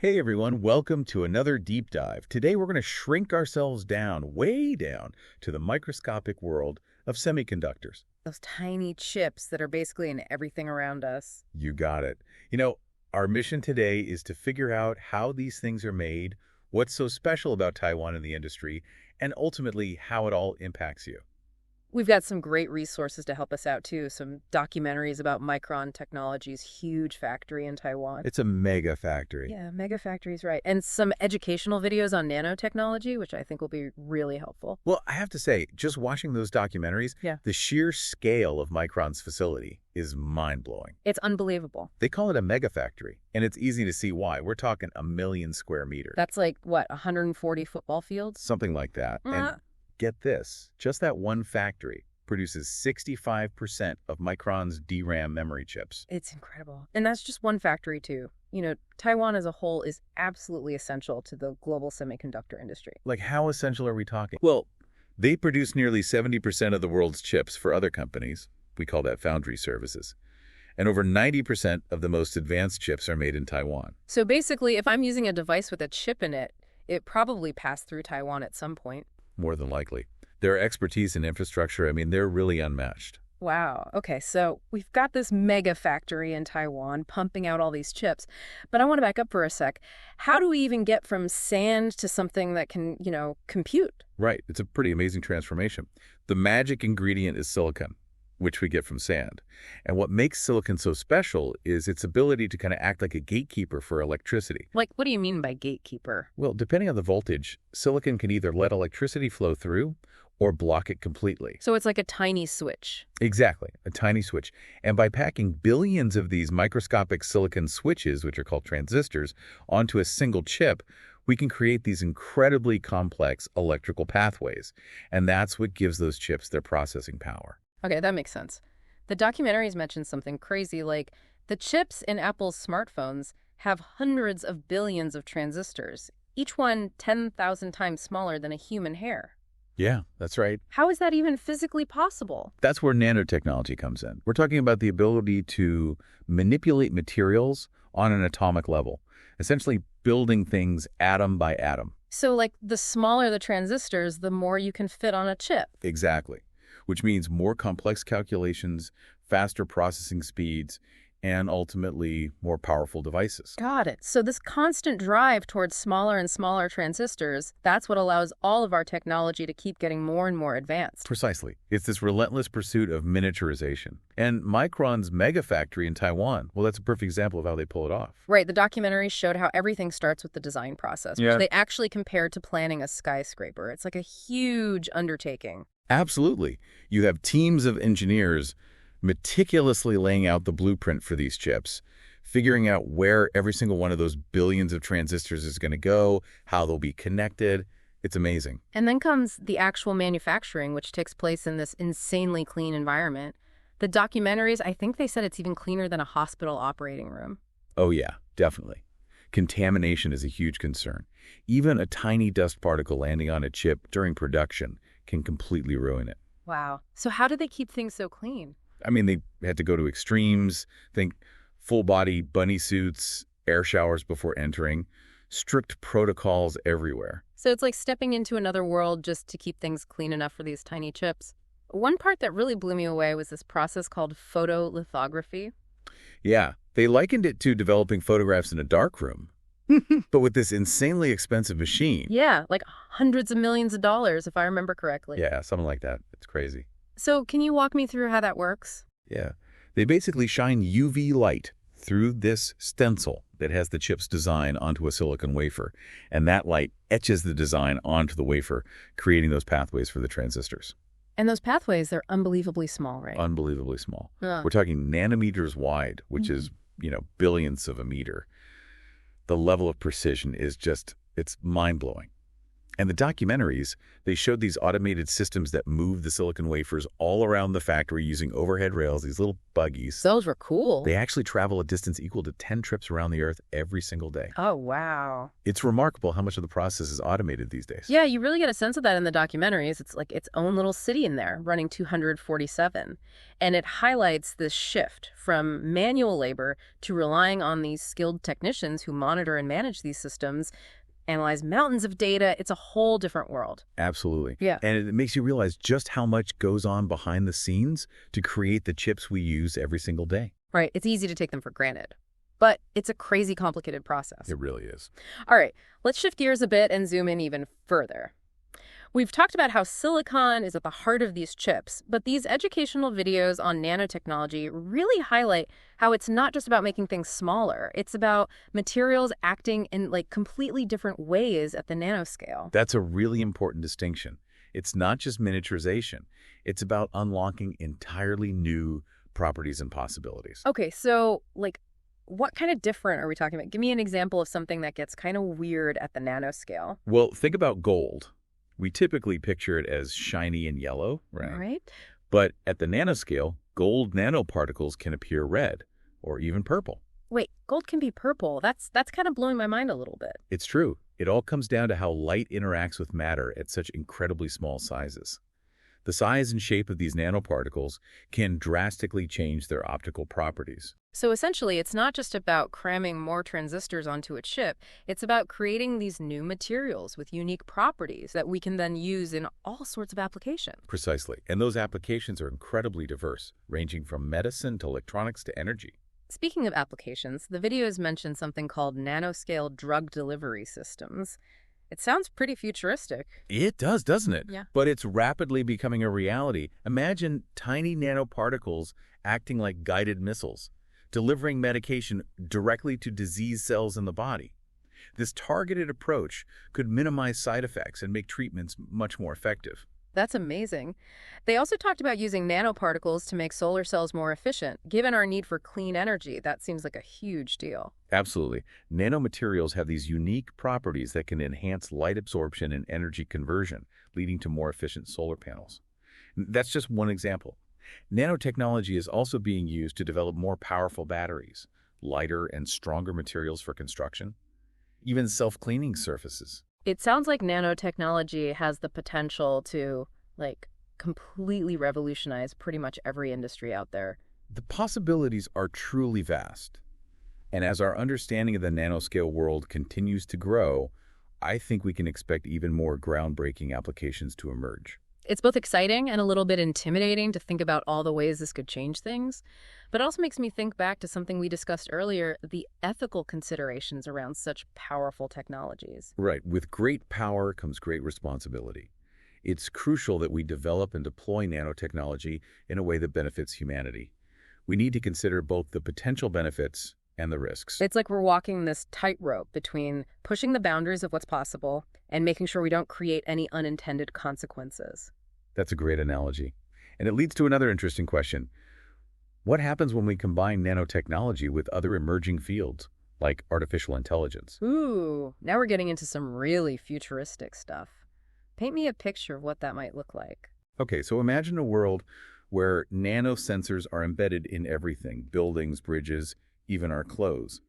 Hey everyone, welcome to another deep dive. Today we're going to shrink ourselves down, way down, to the microscopic world of semiconductors. Those tiny chips that are basically in everything around us. You got it. Our mission today is to figure out how these things are made, what's so special about Taiwan in the industry, and ultimately how it all impacts you. We've got some great resources to help us out, too. Some documentaries about Micron Technology's huge factory in Taiwan. It's a mega factory. Yeah, mega factory's right. And some educational videos on nanotechnology, which I think will be really helpful. Well, I have to say, just watching those documentaries, Yeah. the sheer scale of Micron's facility is mind-blowing. It's unbelievable. They call it a mega factory, and it's easy to see why. We're talking 1,000,000 square meters. That's like, what, 140 football fields? Something like that. And get this, just that one factory produces 65% of Micron's DRAM memory chips. It's incredible. And that's just one factory, too. Taiwan as a whole is absolutely essential to the global semiconductor industry. Like, how essential are we talking? Well, they produce nearly 70% of the world's chips for other companies. We call that foundry services. And over 90% of the most advanced chips are made in Taiwan. So basically, if I'm using a device with a chip in it, it probably passed through Taiwan at some point. More than likely. Their expertise in infrastructure, they're really unmatched. Wow. Okay, so we've got this mega factory in Taiwan pumping out all these chips. But I want to back up for a sec. How do we even get from sand to something that can, compute? Right. It's a pretty amazing transformation. The magic ingredient is silicon, which we get from sand. And what makes silicon so special is its ability to kind of act like a gatekeeper for electricity. Like, what do you mean by gatekeeper? Well, depending on the voltage, silicon can either let electricity flow through or block it completely. So it's like a tiny switch. Exactly, a tiny switch. And by packing billions of these microscopic silicon switches, which are called transistors, onto a single chip, we can create these incredibly complex electrical pathways. And that's what gives those chips their processing power. Okay, that makes sense. The documentaries mentioned something crazy, like the chips in Apple's smartphones have hundreds of billions of transistors, each one 10,000 times smaller than a human hair. Yeah, that's right. How is that even physically possible? That's where nanotechnology comes in. We're talking about the ability to manipulate materials on an atomic level, essentially building things atom by atom. So, like, the smaller the transistors, the more you can fit on a chip. Exactly. Which means more complex calculations, faster processing speeds, and ultimately more powerful devices. Got it. So this constant drive towards smaller and smaller transistors, that's what allows all of our technology to keep getting more and more advanced. Precisely. It's this relentless pursuit of miniaturization. And Micron's mega factory in Taiwan, well, that's a perfect example of how they pull it off. Right. The documentary showed how everything starts with the design process, which they actually compared to planning a skyscraper. It's like a huge undertaking. Absolutely. You have teams of engineers meticulously laying out the blueprint for these chips, figuring out where every single one of those billions of transistors is going to go, how they'll be connected. It's amazing. And then comes the actual manufacturing, which takes place in this insanely clean environment. The documentaries, I think they said it's even cleaner than a hospital operating room. Oh, yeah, definitely. Contamination is a huge concern. Even a tiny dust particle landing on a chip during production can completely ruin it. Wow. So how do they keep things so clean? They had to go to extremes. Think full-body bunny suits, air showers before entering, strict protocols everywhere. So it's like stepping into another world just to keep things clean enough for these tiny chips. One part that really blew me away was this process called photolithography. Yeah, they likened it to developing photographs in a darkroom, but with this insanely expensive machine. Yeah, like hundreds of millions of dollars, if I remember correctly. Yeah, something like that. It's crazy. So can you walk me through how that works? Yeah. They basically shine UV light through this stencil that has the chip's design onto a silicon wafer. And that light etches the design onto the wafer, creating those pathways for the transistors. And those pathways, they're unbelievably small, right? Unbelievably small. We're talking nanometers wide, which is, billionths of a meter. The level of precision is it's mind-blowing. And the documentaries, they showed these automated systems that move the silicon wafers all around the factory using overhead rails, these little buggies. Those were cool. They actually travel a distance equal to 10 trips around the Earth every single day. Oh, wow. It's remarkable how much of the process is automated these days. Yeah, you really get a sense of that in the documentaries. It's like its own little city in there, running 247. And it highlights this shift from manual labor to relying on these skilled technicians who monitor and manage these systems, analyze mountains of data. It's a whole different world. Absolutely. Yeah. And it makes you realize just how much goes on behind the scenes to create the chips we use every single day. Right. It's easy to take them for granted. But it's a crazy complicated process. It really is. All right, let's shift gears a bit and zoom in even further. We've talked about how silicon is at the heart of these chips, but these educational videos on nanotechnology really highlight how it's not just about making things smaller. It's about materials acting in like completely different ways at the nanoscale. That's a really important distinction. It's not just miniaturization. It's about unlocking entirely new properties and possibilities. Okay, so like what kind of different are we talking about? Give me an example of something that gets kind of weird at the nanoscale. Well, think about gold. We typically picture it as shiny and yellow, right? Right? But at the nanoscale, gold nanoparticles can appear red or even purple. Wait, gold can be purple. That's kind of blowing my mind a little bit. It's true. It all comes down to how light interacts with matter at such incredibly small sizes. The size and shape of these nanoparticles can drastically change their optical properties. So essentially, it's not just about cramming more transistors onto a chip. It's about creating these new materials with unique properties that we can then use in all sorts of applications. Precisely. And those applications are incredibly diverse, ranging from medicine to electronics to energy. Speaking of applications, the videos mention something called nanoscale drug delivery systems. It sounds pretty futuristic. It does, doesn't it? Yeah. But it's rapidly becoming a reality. Imagine tiny nanoparticles acting like guided missiles, delivering medication directly to disease cells in the body. This targeted approach could minimize side effects and make treatments much more effective. That's amazing. They also talked about using nanoparticles to make solar cells more efficient. Given our need for clean energy, that seems like a huge deal. Absolutely. Nanomaterials have these unique properties that can enhance light absorption and energy conversion, leading to more efficient solar panels. That's just one example. Nanotechnology is also being used to develop more powerful batteries, lighter and stronger materials for construction, even self-cleaning surfaces. It sounds like nanotechnology has the potential to, like, completely revolutionize pretty much every industry out there. The possibilities are truly vast. And as our understanding of the nanoscale world continues to grow, I think we can expect even more groundbreaking applications to emerge. It's both exciting and a little bit intimidating to think about all the ways this could change things, but it also makes me think back to something we discussed earlier, the ethical considerations around such powerful technologies. Right. With great power comes great responsibility. It's crucial that we develop and deploy nanotechnology in a way that benefits humanity. We need to consider both the potential benefits and the risks. It's like we're walking this tightrope between pushing the boundaries of what's possible and making sure we don't create any unintended consequences. That's a great analogy. And it leads to another interesting question. What happens when we combine nanotechnology with other emerging fields, like artificial intelligence? Ooh, now we're getting into some really futuristic stuff. Paint me a picture of what that might look like. Okay, so imagine a world where nanosensors are embedded in everything, buildings, bridges, even our clothes.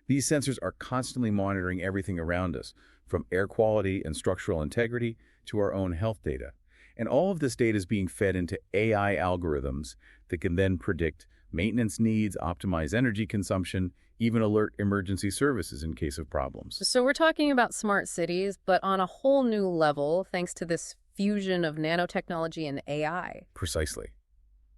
These sensors are constantly monitoring everything around us, from air quality and structural integrity to our own health data. And all of this data is being fed into AI algorithms that can then predict maintenance needs, optimize energy consumption, even alert emergency services in case of problems. So we're talking about smart cities, but on a whole new level, thanks to this fusion of nanotechnology and AI. Precisely.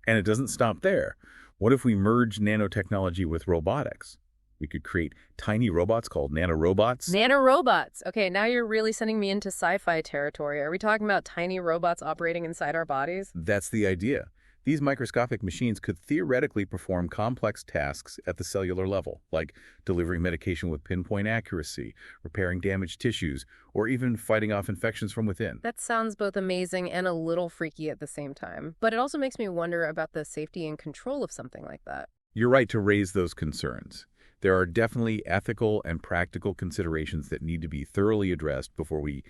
And it doesn't stop there. What if we merge nanotechnology with robotics? We could create tiny robots called nanorobots. Nanorobots. Okay, now you're really sending me into sci-fi territory. Are we talking about tiny robots operating inside our bodies? That's the idea. These microscopic machines could theoretically perform complex tasks at the cellular level, like delivering medication with pinpoint accuracy, repairing damaged tissues, or even fighting off infections from within. That sounds both amazing and a little freaky at the same time. But it also makes me wonder about the safety and control of something like that. You're right to raise those concerns. There are definitely ethical and practical considerations that need to be thoroughly addressed before we,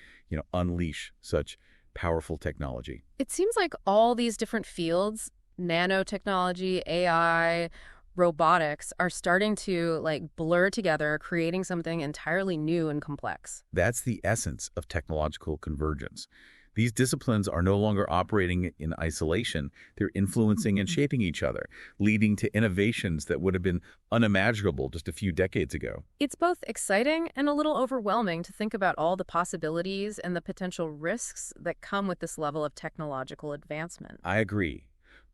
unleash such powerful technology. It seems like all these different fields, nanotechnology, AI, robotics, are starting to blur together, creating something entirely new and complex. That's the essence of technological convergence. These disciplines are no longer operating in isolation. They're influencing and shaping each other, leading to innovations that would have been unimaginable just a few decades ago. It's both exciting and a little overwhelming to think about all the possibilities and the potential risks that come with this level of technological advancement. I agree.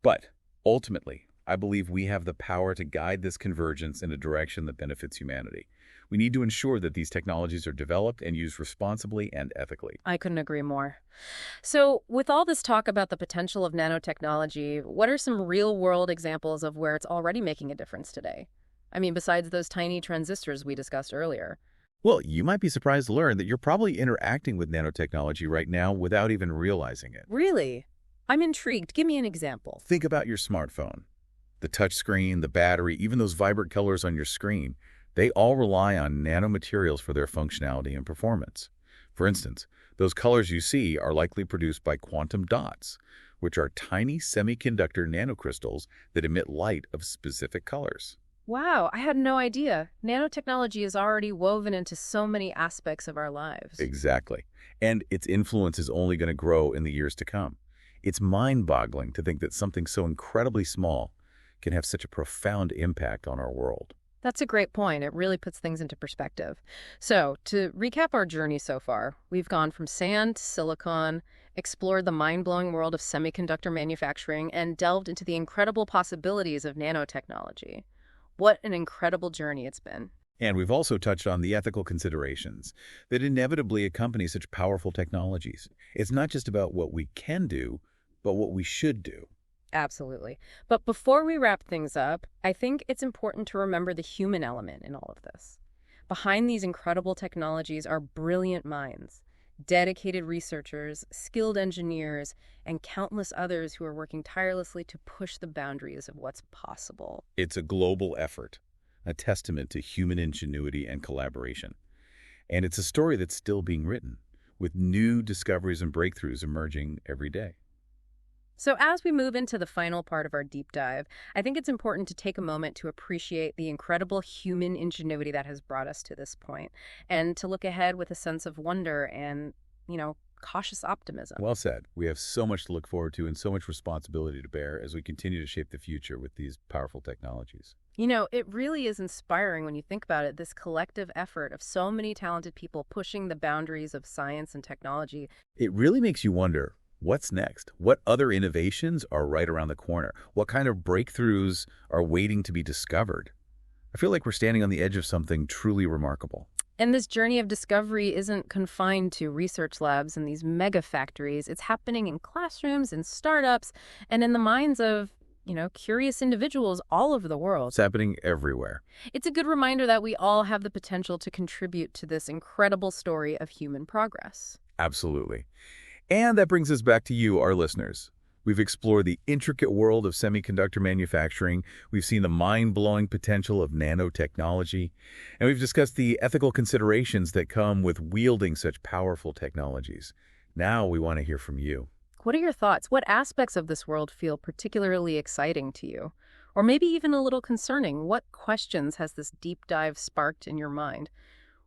But ultimately, I believe we have the power to guide this convergence in a direction that benefits humanity. We need to ensure that these technologies are developed and used responsibly and ethically. I couldn't agree more. So, with all this talk about the potential of nanotechnology, what are some real-world examples of where it's already making a difference today? I mean, besides those tiny transistors we discussed earlier. Well, you might be surprised to learn that you're probably interacting with nanotechnology right now without even realizing it. Really? I'm intrigued. Give me an example. Think about your smartphone. The touchscreen, the battery, even those vibrant colors on your screen, they all rely on nanomaterials for their functionality and performance. For instance, those colors you see are likely produced by quantum dots, which are tiny semiconductor nanocrystals that emit light of specific colors. Wow, I had no idea. Nanotechnology is already woven into so many aspects of our lives. Exactly. And its influence is only going to grow in the years to come. It's mind-boggling to think that something so incredibly small can have such a profound impact on our world. That's a great point. It really puts things into perspective. So, to recap our journey so far, we've gone from sand to silicon, explored the mind-blowing world of semiconductor manufacturing, and delved into the incredible possibilities of nanotechnology. What an incredible journey it's been. And we've also touched on the ethical considerations that inevitably accompany such powerful technologies. It's not just about what we can do, but what we should do. Absolutely. But before we wrap things up, I think it's important to remember the human element in all of this. Behind these incredible technologies are brilliant minds, dedicated researchers, skilled engineers, and countless others who are working tirelessly to push the boundaries of what's possible. It's a global effort, a testament to human ingenuity and collaboration. And it's a story that's still being written, with new discoveries and breakthroughs emerging every day. So as we move into the final part of our deep dive, I think it's important to take a moment to appreciate the incredible human ingenuity that has brought us to this point, and to look ahead with a sense of wonder and, cautious optimism. Well said. We have so much to look forward to and so much responsibility to bear as we continue to shape the future with these powerful technologies. It really is inspiring when you think about it, this collective effort of so many talented people pushing the boundaries of science and technology. It really makes you wonder, what's next? What other innovations are right around the corner? What kind of breakthroughs are waiting to be discovered? I feel like we're standing on the edge of something truly remarkable. And this journey of discovery isn't confined to research labs and these mega factories. It's happening in classrooms, in startups, and in the minds of, curious individuals all over the world. It's happening everywhere. It's a good reminder that we all have the potential to contribute to this incredible story of human progress. Absolutely. And that brings us back to you, our listeners. We've explored the intricate world of semiconductor manufacturing, we've seen the mind-blowing potential of nanotechnology, and we've discussed the ethical considerations that come with wielding such powerful technologies. Now we want to hear from you. What are your thoughts? What aspects of this world feel particularly exciting to you? Or maybe even a little concerning? What questions has this deep dive sparked in your mind?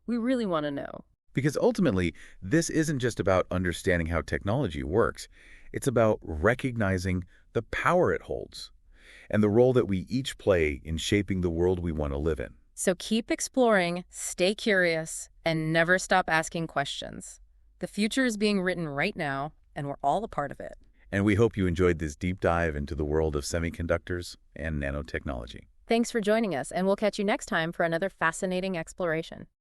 We really want to know. Because ultimately, this isn't just about understanding how technology works. It's about recognizing the power it holds and the role that we each play in shaping the world we want to live in. So keep exploring, stay curious, and never stop asking questions. The future is being written right now, and we're all a part of it. And we hope you enjoyed this deep dive into the world of semiconductors and nanotechnology. Thanks for joining us, and we'll catch you next time for another fascinating exploration.